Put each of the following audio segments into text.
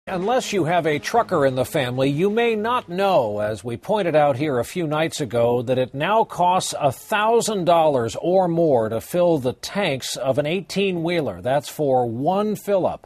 Unless you have a trucker in the family, you may not know, as we pointed out here a few nights ago, that it now costs $1,000 or more to fill the tanks of an 18-wheeler. That's for one fill-up.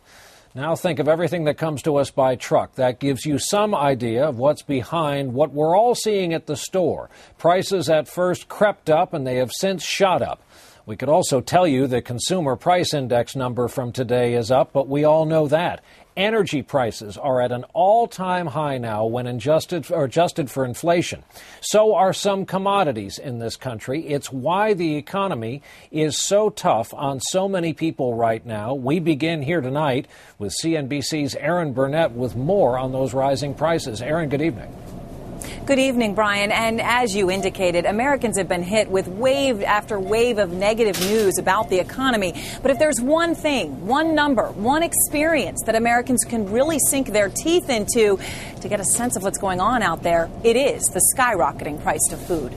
Now think of everything that comes to us by truck. That gives you some idea of what's behind what we're all seeing at the store. Prices at first crept up, and they have since shot up. We could also tell you the Consumer Price Index number from today is up, but we all know that. Energy prices are at an all-time high now when adjusted for inflation. So are some commodities in this country. It's why the economy is so tough on so many people right now. We begin here tonight with CNBC's Aaron Burnett with more on those rising prices. Aaron, good evening. Good evening, Brian. And as you indicated, Americans have been hit with wave after wave of negative news about the economy. But if there's one thing, one number, one experience that Americans can really sink their teeth into to get a sense of what's going on out there, it is the skyrocketing price of food.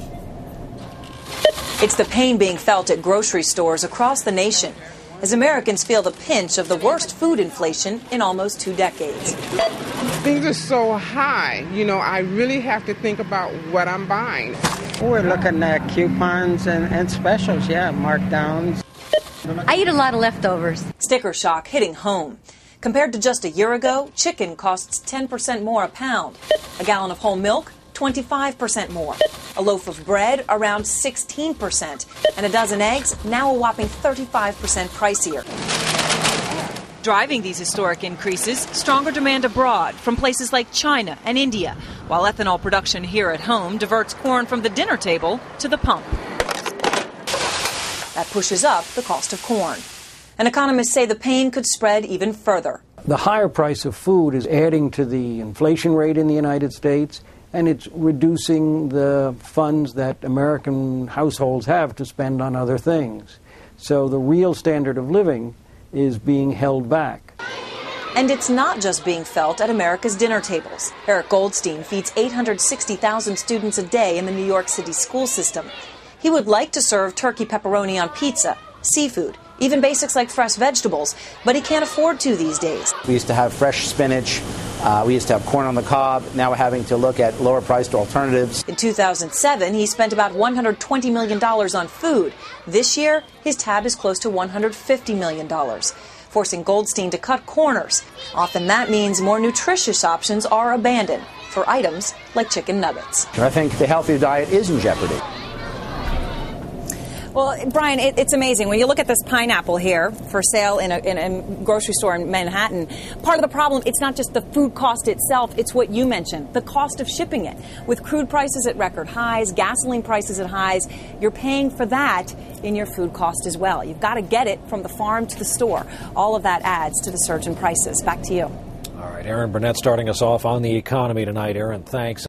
It's the pain being felt at grocery stores across the nation as Americans feel the pinch of the worst food inflation in almost 2 decades. Things are so high, I really have to think about what I'm buying. We're looking at coupons and specials, markdowns. I eat a lot of leftovers. Sticker shock hitting home. Compared to just a year ago, chicken costs 10% more a pound. A gallon of whole milk, 25% more. A loaf of bread, around 16%. And a dozen eggs, now a whopping 35% pricier. Driving these historic increases, stronger demand abroad from places like China and India, while ethanol production here at home diverts corn from the dinner table to the pump. That pushes up the cost of corn. And economists say the pain could spread even further. The higher price of food is adding to the inflation rate in the United States, and it's reducing the funds that American households have to spend on other things. So the real standard of living is being held back. And it's not just being felt at America's dinner tables. Eric Goldstein feeds 860,000 students a day in the New York City school system. He would like to serve turkey pepperoni on pizza, seafood, even basics like fresh vegetables, but he can't afford to these days. We used to have fresh spinach. We used to have corn on the cob. Now we're having to look at lower-priced alternatives. In 2007, he spent about $120 million on food. This year, his tab is close to $150 million, forcing Goldstein to cut corners. Often that means more nutritious options are abandoned for items like chicken nuggets. I think the healthier diet is in jeopardy. Well, Brian, it's amazing. When you look at this pineapple here for sale in a grocery store in Manhattan, part of the problem, it's not just the food cost itself, it's what you mentioned, the cost of shipping it. With crude prices at record highs, gasoline prices at highs, you're paying for that in your food cost as well. You've got to get it from the farm to the store. All of that adds to the surge in prices. Back to you. All right, Aaron Burnett starting us off on the economy tonight. Aaron, thanks.